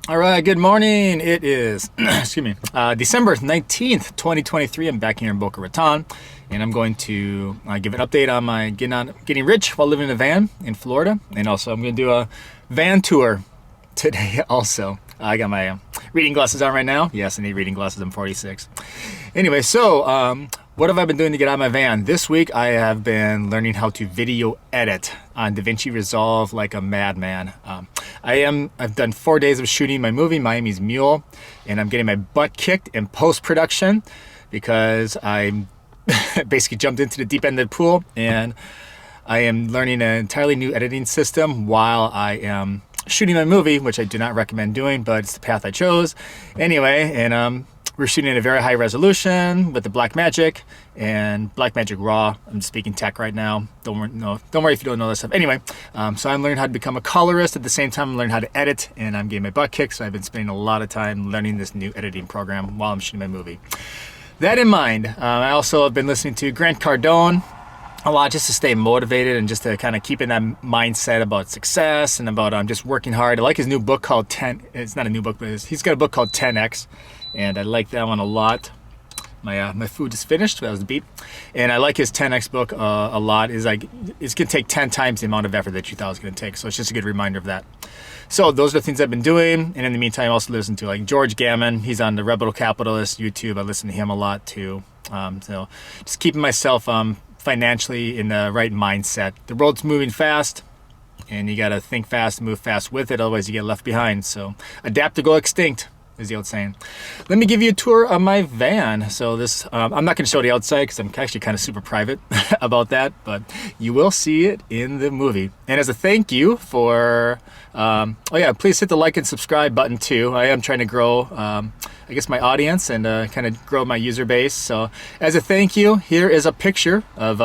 All right, good morning. It is, excuse me, December 19th, 2023. I'm back here in Boca Raton, and I'm going to give an update on my getting rich while living in a van in Florida. And also, I'm going to do a van tour today also. I got my reading glasses on right now. Yes, I need reading glasses. I'm 46. Anyway, so what have I been doing to get out of my van? This week, I have been learning how to video edit on DaVinci Resolve like a madman. I've done 4 days of shooting my movie, Miami's Mule, and I'm getting my butt kicked in post-production because I basically jumped into the deep end of the pool, and I am learning an entirely new editing system while I am shooting my movie, which I do not recommend doing, but it's the path I chose. Anyway, and we're shooting at a very high resolution with the Blackmagic and Blackmagic Raw. I'm speaking tech right now. Don't worry if you don't know that stuff. Anyway, so I'm learning how to become a colorist. At the same time, I'm learning how to edit, and I'm getting my butt kicked. So I've been spending a lot of time learning this new editing program while I'm shooting my movie. That in mind, I also have been listening to Grant Cardone a lot just to stay motivated and just to kind of keep in that mindset about success and about just working hard. I like his new book called 10. It's not a new book, but he's got a book called 10X. And I like that one a lot. My food is finished. That was the beep. And I like his 10X book a lot. It's going to take 10 times the amount of effort that you thought it was going to take. So it's just a good reminder of that. So those are the things I've been doing. And in the meantime, I also listen to like George Gammon. He's on the Rebel Capitalist YouTube. I listen to him a lot too. So just keeping myself financially in the right mindset. The world's moving fast, and you got to think fast, move fast with it. Otherwise, you get left behind. So adapt or go extinct is the old saying. Let me give you a tour of my van. So this, I'm not going to show the outside because I'm actually kind of super private about that, but you will see it in the movie. And as a thank you for, please hit the like and subscribe button too. I am trying to grow, I guess, my audience and kind of grow my user base. So as a thank you, here is a picture of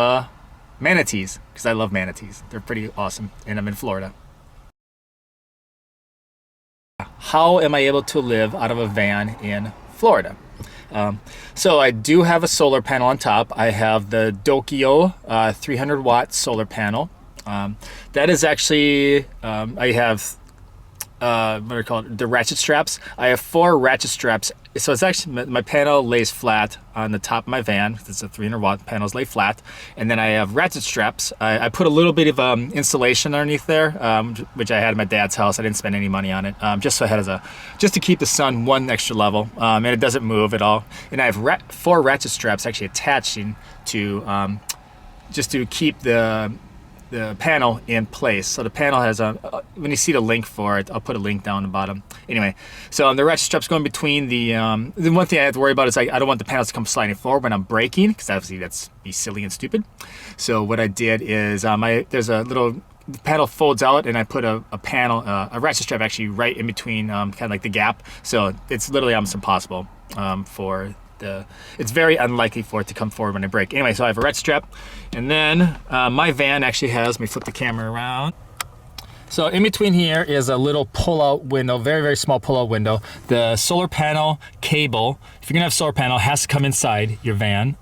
manatees, because I love manatees. They're pretty awesome, and I'm in Florida. How am I able to live out of a van in Florida? So I do have a solar panel on top. I have the Dokio 300 watt solar panel. That is actually, I have, what do you call it? The ratchet straps. I have 4 ratchet straps. So it's actually, my panel lays flat on the top of my van. It's a 300 watt panels lay flat. And then I have ratchet straps. I put a little bit of insulation underneath there, which I had at my dad's house. I didn't spend any money on it, just so I had just to keep the sun one extra level. And it doesn't move at all. And I have 4 ratchet straps actually attaching to, just to keep the panel in place. So the panel has when you see the link for it, I'll put a link down the bottom. Anyway, so the ratchet straps going between the one thing I have to worry about is I don't want the panels to come sliding forward when I'm braking, because obviously that's be silly and stupid. So what I did is there's a little, the panel folds out, and I put a a ratchet strap actually right in between, kind of like the gap. So it's literally almost impossible it's very unlikely for it to come forward when I brake. Anyway, so I have a ratchet strap, and then my van actually has, let me flip the camera around. So in between here is a little pull-out window, very, very small pull-out window. The solar panel cable, if you're gonna have solar panel, has to come inside your van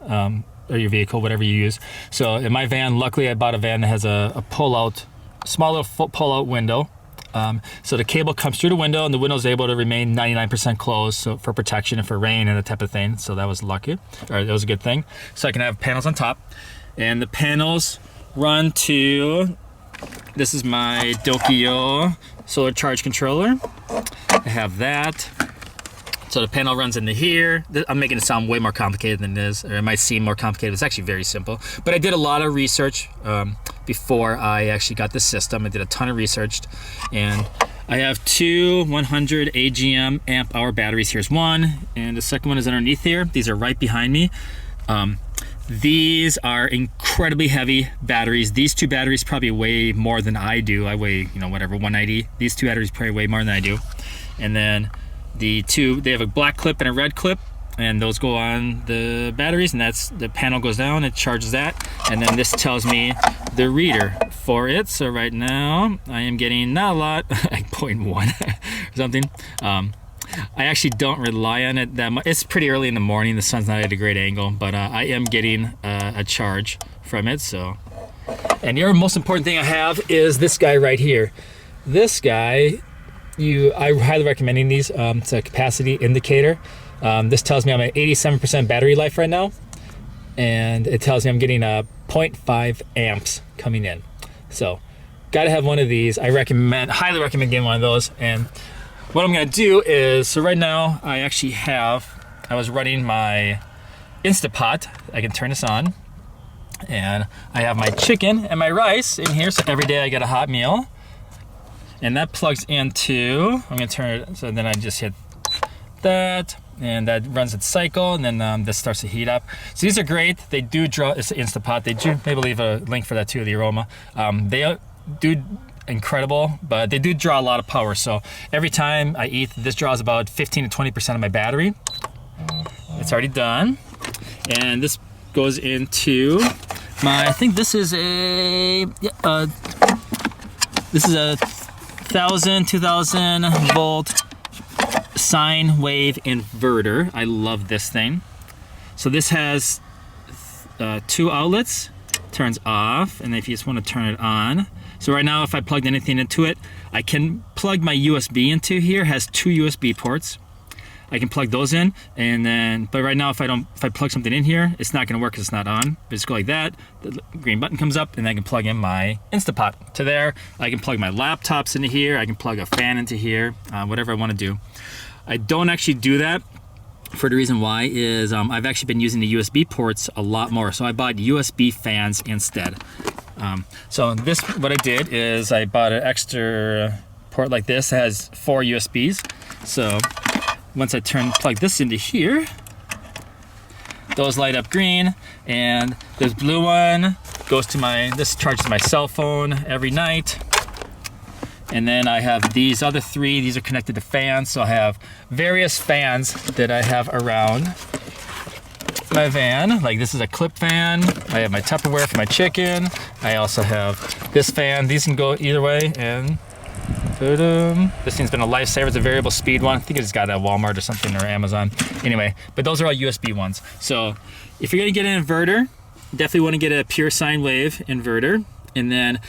or your vehicle, whatever you use. So in my van, luckily I bought a van that has a pull-out, small little pull-out window. So the cable comes through the window, and the window is able to remain 99% closed, so for protection and for rain and that type of thing. So that was lucky, or that was a good thing. So I can have panels on top, and the panels run to, this is my Dokio solar charge controller. I have that. So the panel runs into here. I'm making it sound way more complicated than it is, or it might seem more complicated. It's actually very simple. But I did a lot of research before I actually got the system. I did a ton of research, and I have 2 100 AGM amp hour batteries. Here's one, and the second one is underneath here. These are right behind me. These are incredibly heavy batteries. These 2 batteries probably weigh more than I do. I weigh, whatever, 190. These 2 batteries probably weigh more than I do. And then they have a black clip and a red clip, and those go on the batteries, and that's, the panel goes down, it charges that, and then this tells me the reader for it. So right now I am getting not a lot, like 0.1 or something. I actually don't rely on it that much. It's pretty early in the morning, the sun's not at a great angle, but I am getting a charge from it. So, and the other most important thing I have is this guy right here. This guy I highly recommending these. It's a capacity indicator. This tells me I'm at 87% battery life right now, and it tells me I'm getting 0.5 amps coming in. So got to have one of these. I highly recommend getting one of those. And what I'm gonna do is, so right now I was running my insta-pot. I can turn this on, and I have my chicken and my rice in here, so every day I get a hot meal. And that plugs into, I'm gonna turn it, so then I just hit that, and that runs its cycle, and then this starts to heat up. So these are great. They do draw, it's an insta-pot. They do, maybe leave a link for that too, the aroma. They do incredible, but they do draw a lot of power. So every time I eat, this draws about 15 to 20% of my battery. It's already done. And this goes into my, I think this is a 2000 volt sine wave inverter. I love this thing. So this has 2 outlets, turns off, and if you just want to turn it on. So right now, if I plugged anything into it, I can plug my USB into here. It has 2 USB ports. I can plug those in, and then, but right now if I plug something in here, it's not gonna work because it's not on. But just go like that, the green button comes up, and I can plug in my insta-pot to there. I can plug my laptops into here. I can plug a fan into here, whatever I wanna do. I don't actually do that for the reason why is I've actually been using the USB ports a lot more. So I bought USB fans instead. So this, what I did is I bought an extra port like this. It has 4 USBs. So once I plug this into here, those light up green, and this blue one goes to this charges my cell phone every night. And then I have these other 3, these are connected to fans. So I have various fans that I have around my van. Like this is a clip fan. I have my Tupperware for my chicken. I also have this fan. These can go either way, and this thing's been a lifesaver. It's a variable speed one. I think it's got at Walmart or something, or Amazon. Anyway, but those are all USB ones. So if you're gonna get an inverter, definitely wanna get a Pure Sine wave inverter. And then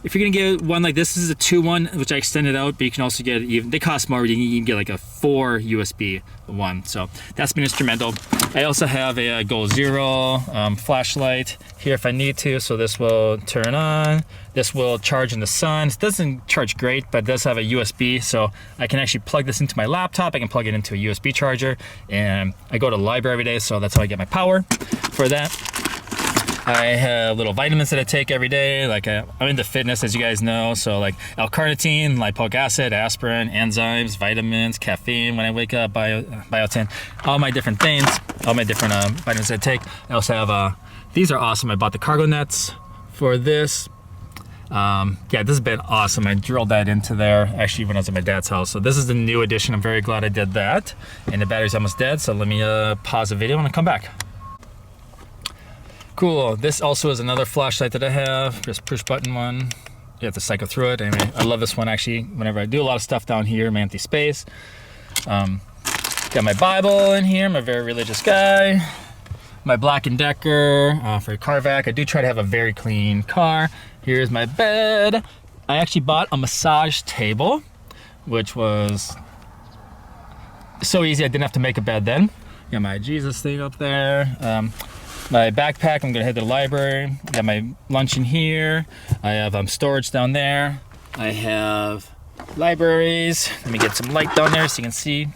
if you're gonna get one like this is a 2-1, which I extended out, but you can also get even, they cost more, you can get like a 4 USB one. So that's been instrumental. I also have a Goal Zero flashlight here if I need to. So this will turn on. This will charge in the sun. It doesn't charge great, but it does have a USB. So I can actually plug this into my laptop. I can plug it into a USB charger, and I go to the library every day. So that's how I get my power for that. I have little vitamins that I take every day. Like I'm into fitness, as you guys know. So like L-carnitine, lipoic acid, aspirin, enzymes, vitamins, caffeine when I wake up, biotin, all my different things, all my different vitamins that I take. I also have, these are awesome. I bought the cargo nets for this. Yeah, this has been awesome. I drilled that into there actually when I was at my dad's house. So this is the new addition. I'm very glad I did that. And the battery's almost dead. So let me pause the video and I'll come back. Cool. This also is another flashlight that I have, just push button one. You have to cycle through it. Anyway, I love this one actually. Whenever I do a lot of stuff down here, my empty space. Got my Bible in here. I'm a very religious guy. My Black & Decker for car vac. I do try to have a very clean car. Here's my bed. I actually bought a massage table, which was so easy. I didn't have to make a bed then. Got my Jesus thing up there. My backpack, I'm gonna head to the library. Got my lunch in here. I have storage down there. I have libraries. Let me get some light down there so you can see.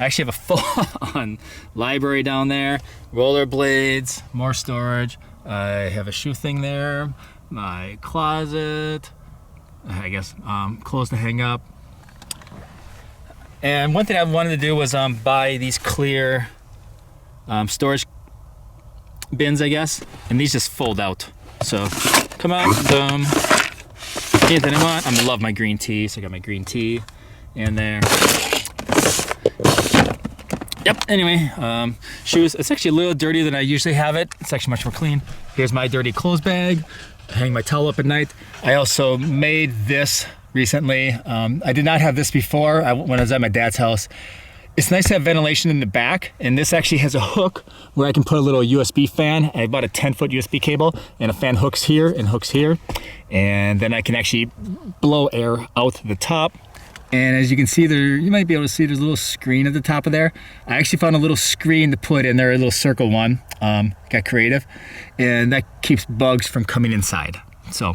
I actually have a full-on library down there. Rollerblades, more storage. I have a shoe thing there. My closet. I guess clothes to hang up. And one thing I wanted to do was buy these clear storage bins, I guess, and these just fold out. So come out, boom. Anything I want. I love my green tea, so I got my green tea in there. Yep. Anyway, shoes. It's actually a little dirtier than I usually have it. It's actually much more clean. Here's my dirty clothes bag. I hang my towel up at night. I also made this recently. I did not have this before when I was at my dad's house. It's nice to have ventilation in the back, and this actually has a hook where I can put a little USB fan. I bought a 10-foot USB cable, and a fan hooks here and hooks here, and then I can actually blow air out the top. And as you can see there, you might be able to see there's a little screen at the top of there. I actually found a little screen to put in there, a little circle one. Got creative. And that keeps bugs from coming inside. So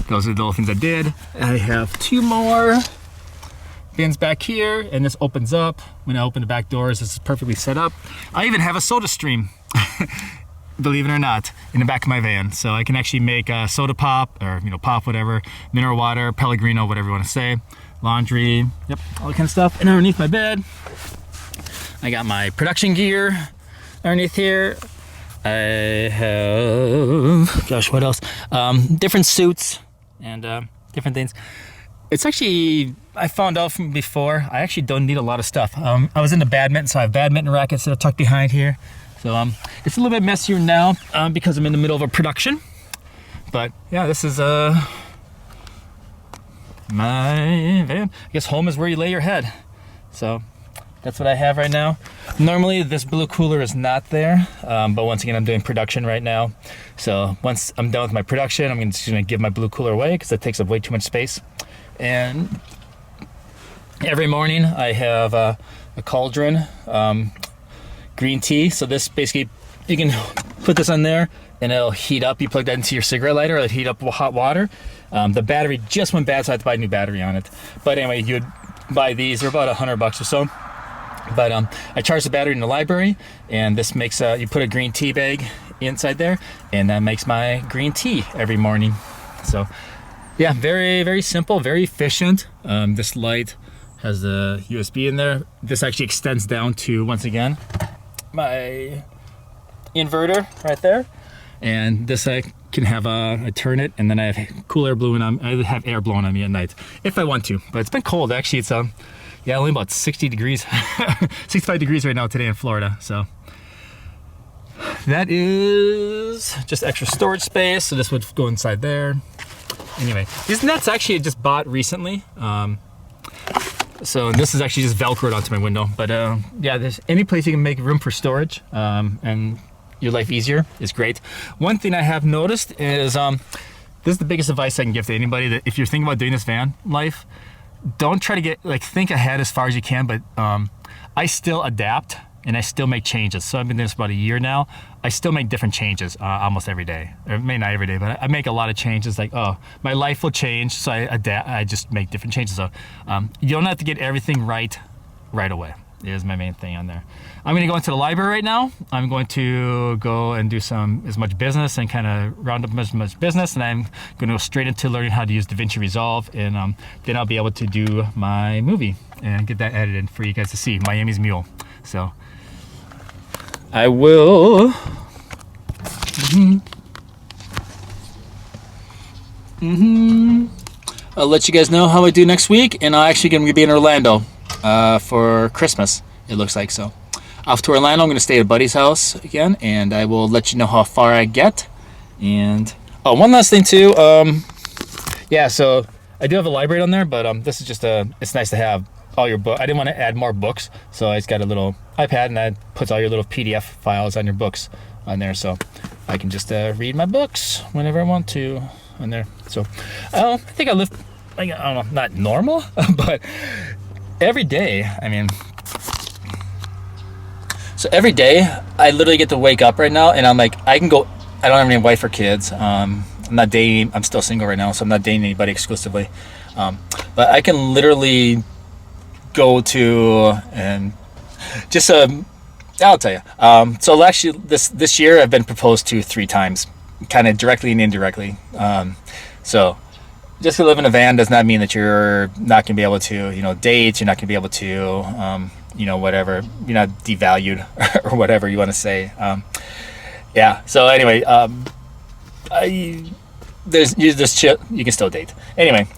those are the little things I did. I have 2 more bins back here, and this opens up. When I open the back doors, this is perfectly set up. I even have a soda stream, believe it or not, in the back of my van. So I can actually make a soda pop, or pop, whatever, mineral water, Pellegrino, whatever you want to say. Laundry, yep, all that kind of stuff. And underneath my bed, I got my production gear underneath here. I have, gosh, what else? Different suits and different things. It's actually, I found out from before, I actually don't need a lot of stuff. I was into badminton, so I have badminton rackets that are tucked behind here. So it's a little bit messier now because I'm in the middle of a production. But yeah, this is my van. I guess home is where you lay your head. So that's what I have right now. Normally this blue cooler is not there, but once again I'm doing production right now. So once I'm done with my production, I'm just gonna give my blue cooler away because it takes up way too much space. And every morning I have a cauldron, green tea. So this basically, you can put this on there and it'll heat up. You plug that into your cigarette lighter, it'll heat up hot water. The battery just went bad, so I had to buy a new battery on it. But anyway, you'd buy these, they're about $100 or so. But I charge the battery in the library, and this makes, you put a green tea bag inside there, and that makes my green tea every morning. So yeah, very, very simple, very efficient. This light has the USB in there. This actually extends down to, once again, my inverter right there. And this I can have I turn it, and then I have cool air blowing on. I have air blowing on me at night if I want to. But it's been cold actually. It's yeah, only about 60 degrees, 65 degrees right now today in Florida. So that is just extra storage space. So this would go inside there. Anyway, these nets actually I just bought recently. So this is actually just Velcroed onto my window. But yeah, there's any place you can make room for storage and your life easier is great. One thing I have noticed is, this is the biggest advice I can give to anybody, that if you're thinking about doing this van life, don't try to think ahead as far as you can, but I still adapt and I still make changes. So I've been doing this about a year now. I still make different changes almost every day. Or maybe not every day, but I make a lot of changes. Like, oh, my life will change, so I adapt. I just make different changes. So you don't have to get everything right away. Is my main thing on there. I'm going to go into the library right now. I'm going to go and do as much business and kind of round up as much business, and I'm going to go straight into learning how to use DaVinci Resolve, and then I'll be able to do my movie and get that edited for you guys to see, Miami's Mule. So I will I'll let you guys know how I do next week, and I'm actually going to be in Orlando for Christmas, it looks like. So off to Orlando, I'm going to stay at a buddy's house again, and I will let you know how far I get. And oh, one last thing too, yeah, so I do have a library on there, but this is just it's nice to have all your books. I didn't want to add more books, so I just got a little iPad, and that puts all your little PDF files on your books on there, so I can just read my books whenever I want to on there. So I think I live, I don't know, not normal, but every day, I mean, so every day I literally get to wake up right now, and I'm like, I can go, I don't have any wife or kids. I'm not dating, I'm still single right now, so I'm not dating anybody exclusively. But I can literally go to, and just, I'll tell you. So actually this year I've been proposed to 3 times, kind of directly and indirectly. So just to live in a van does not mean that you're not going to be able to, date. You're not going to be able to, whatever. You're not devalued or whatever you want to say. Yeah. So anyway, there's you can still date. Anyway,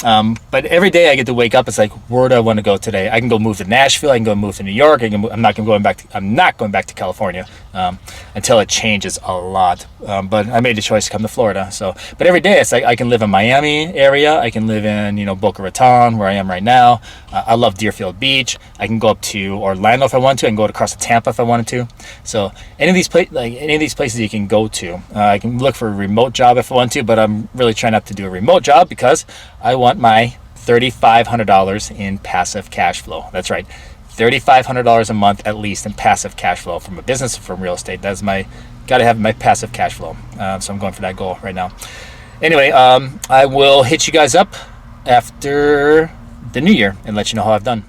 but every day I get to wake up. It's like, where do I want to go today? I can go move to Nashville. I can go move to New York. I'm not going back to California until it changes a lot. But I made the choice to come to Florida. So, but every day it's like I can live in Miami area. I can live in Boca Raton, where I am right now. I love Deerfield Beach. I can go up to Orlando if I want to. I can go across to Tampa if I wanted to. So any of these places you can go to. I can look for a remote job if I want to, but I'm really trying not to do a remote job because I want my $3,500 in passive cash flow. That's right, $3,500 a month at least in passive cash flow from a business, from real estate. That's my, gotta have my passive cash flow. So I'm going for that goal right now. Anyway, I will hit you guys up after the new year and let you know how I've done.